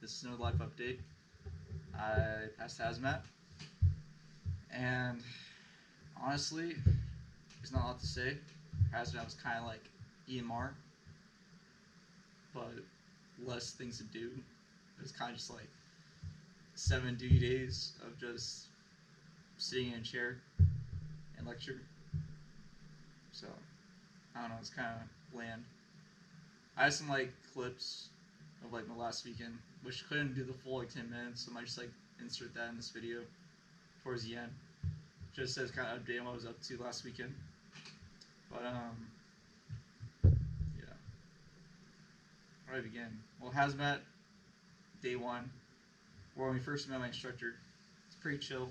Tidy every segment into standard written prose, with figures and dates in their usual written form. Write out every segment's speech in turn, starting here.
This is no life update. I passed Hazmat, and honestly, there's not a lot to say. Hazmat was kind of like EMR, but less things to do. It was kind of just like 7 duty days of just sitting in a chair and lecture. So I don't know. It's kind of bland. I have some like clips of like my last weekend, which couldn't do the full like 10 minutes, so I might just like insert that in this video towards the end. Just as kind of update on what I was up to last weekend. But yeah. Where do I begin? Well, Hazmat, day one, or when we first met my instructor, it's pretty chill.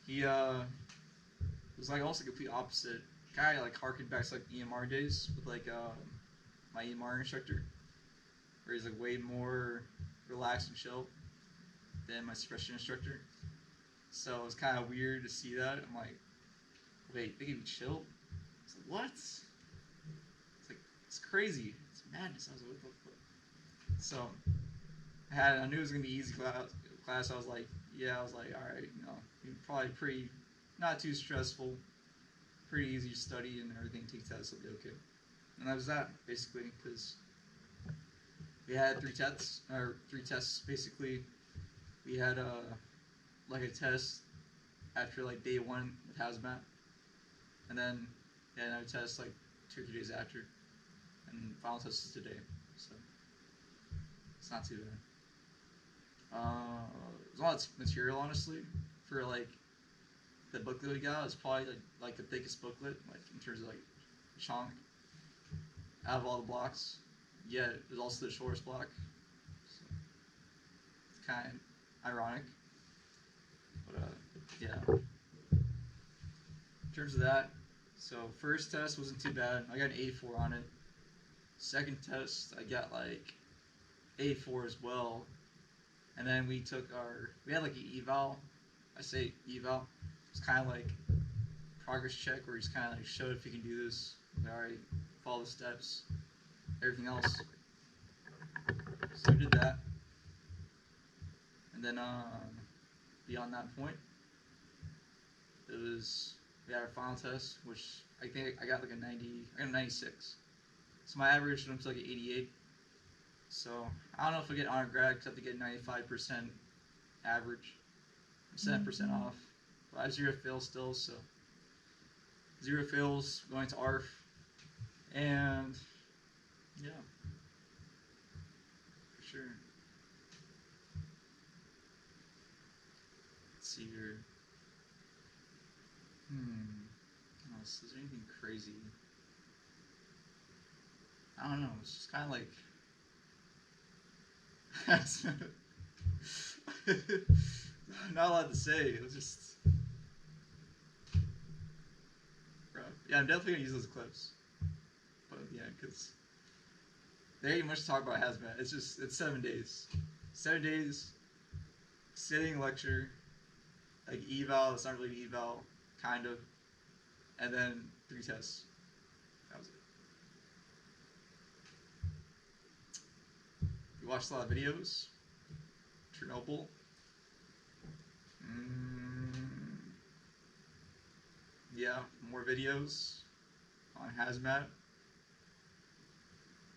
He was like almost the complete opposite. Guy like harkened back to like EMR days with like my EMR instructor, where he's like way more relaxed and chill than my suppression instructor. So it was kind of weird to see that. I'm like, wait, they can be chill? It's like, what? It's like, it's crazy. It's madness. I was like, what the fuck? So I knew it was gonna be easy class. I was like, yeah. I was like, all right, probably pretty, not too stressful, pretty easy to study and everything. Take tests, will be okay. And that was that basically, because we had three tests basically. We had like a test after like day one with Hazmat, and then we had another test like 2 or 3 days after, and final test is today. So it's not too bad. There's a lot of material honestly for like the booklet we got. It's probably like the thickest booklet, like in terms of like chunk out of all the blocks. Yet it was also the shortest block. So it's kind of ironic. But yeah. In terms of that, so first test wasn't too bad. I got an A4 on it. Second test, I got like A4 as well. And then we had like an eval. I say eval. It's kind of like progress check where he's kind of like showed if you can do this. Like, all right, follow the steps. Everything else. So we did that. And then beyond that point, we had our final test, which I think I got like a 90. I got a 96. So my average went up to like an 88. So I don't know if I get honor grad because I have to get 95% average. I'm 7% off. But I have 0 fails still, so 0 fails going to ARFF. And yeah, for sure. Let's see here. What else? Is there anything crazy? I don't know. It's just kind of like. Not allowed to say. It was just. Bro. Yeah, I'm definitely gonna use those clips. But yeah, because there ain't much to talk about Hazmat. It's 7 days. 7 days, sitting lecture, like eval, it's not really eval, kind of, and then 3 tests. That was it. You watched a lot of videos. Chernobyl. Yeah, more videos on Hazmat.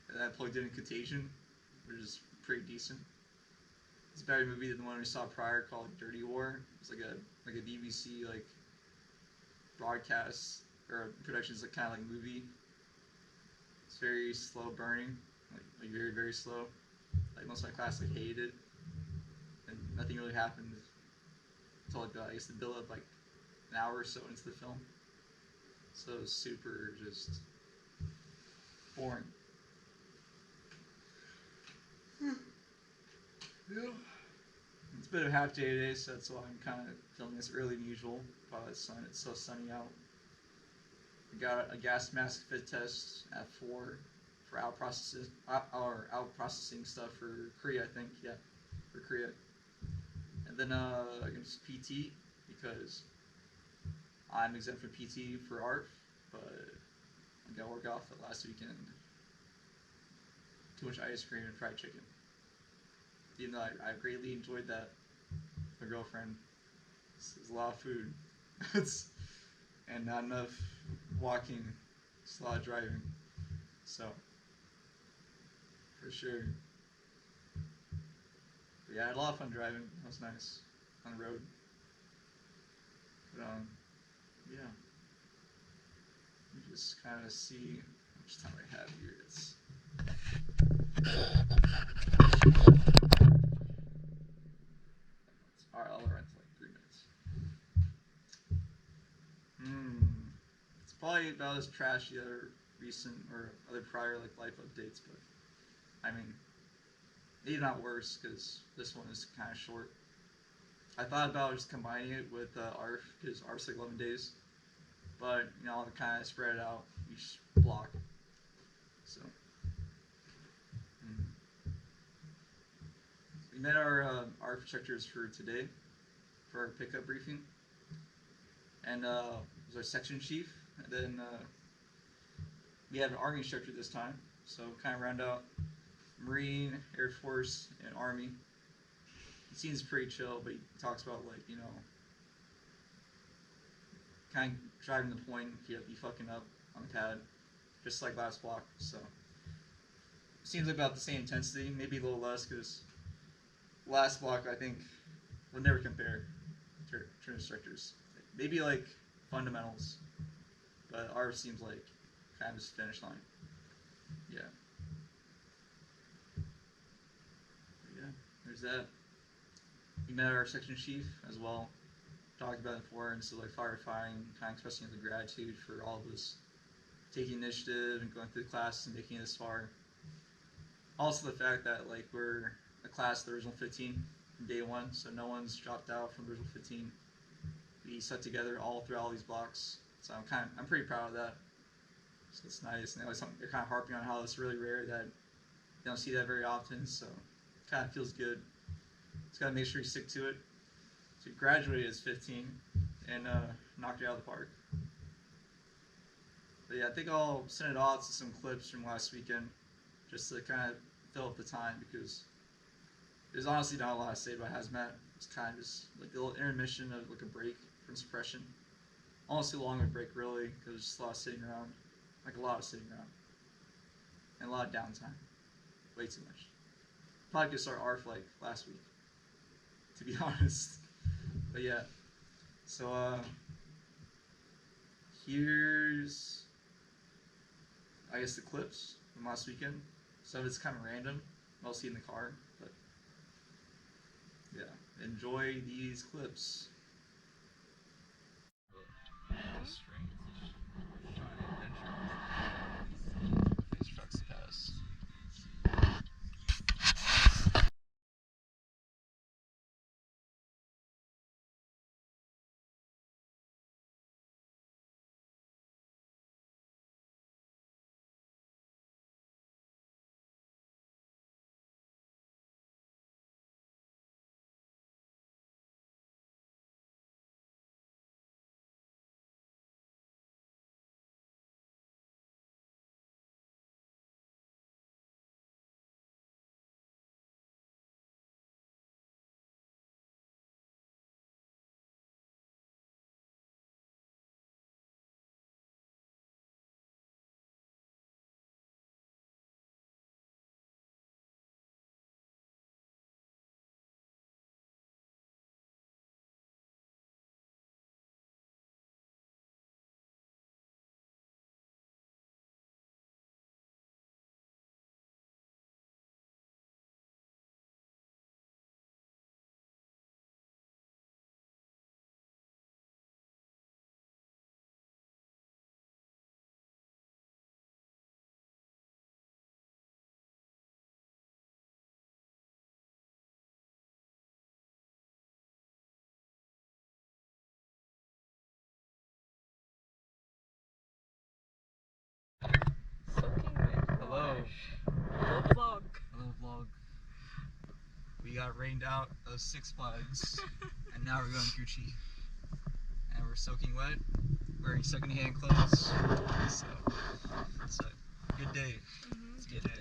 And then I plugged in Contagion, which is pretty decent. It's a better movie than the one we saw prior called Dirty War. It's like a BBC like broadcast or production. It's like kind of like movie. It's very slow burning, like very very slow. Like most of my class like hated it, and nothing really happened until like I guess the build up like an hour or so into the film. So it was super just boring. Yeah. It's a bit of a half day today, so that's why I'm kind of filming this earlier than usual. While it's so sunny out. I got a gas mask fit test at 4 for out processing stuff for Korea, I think. Yeah, for Korea. And then I can just PT because I'm exempt from PT for ARFF, but I got to work off that last weekend. Too much ice cream and fried chicken. even though I greatly enjoyed that with my girlfriend. It's a lot of food. And not enough walking, just a lot of driving. So, for sure. But yeah, I had a lot of fun driving. That was nice on the road. But yeah. Let me just kind of see how much time I have here. It's alright. I'll run for like 3 minutes. It's probably about as trashy as other recent or other prior like life updates, but I mean, maybe not worse because this one is kind of short. I thought about just combining it with ARF because ARF's like 11 days, but you know, I'll kind of spread it out each block. So, we met our ARF instructors for today for our pickup briefing, and it was our section chief, and then we had an Army instructor this time, so kind of round out Marine, Air Force, and Army. He seems pretty chill, but he talks about like, you know, kind of driving the point if you be fucking up on the pad, just like last block. So seems like about the same intensity, maybe a little less because last block I think would never compare to instructors. Maybe like fundamentals, but ours seems like kind of just finish line. Yeah. But yeah, there's that. We met our section chief as well. Talked about the importance of like firefighting, kind of expressing the gratitude for all of us taking initiative and going through the classes and making it this far. Also the fact that like we're a class of the original 15 from day one, so no one's dropped out from the original 15. We stuck together all through all these blocks, so I'm pretty proud of that. So it's nice, and they're kind of harping on how it's really rare that you don't see that very often. So it kind of feels good. Just gotta make sure you stick to it. So you graduated as 15 and knocked it out of the park. But yeah, I think I'll send it off to some clips from last weekend just to kind of fill up the time because there's honestly not a lot to say about Hazmat. It's kind of just like a little intermission of like a break from suppression. Almost too long of a break really because there's just a lot of sitting around. Like a lot of sitting around. And a lot of downtime. Way too much. Probably could start ARF like last week, to be honest. But yeah. So here's I guess the clips from last weekend. Some of it's kind of random, mostly in the car, but yeah, enjoy these clips. Hello. Hello vlog. Hello vlog. We got rained out of Six Flags, and now we're going Gucci. And we're soaking wet, wearing secondhand clothes. So it's a good day. It's a good day.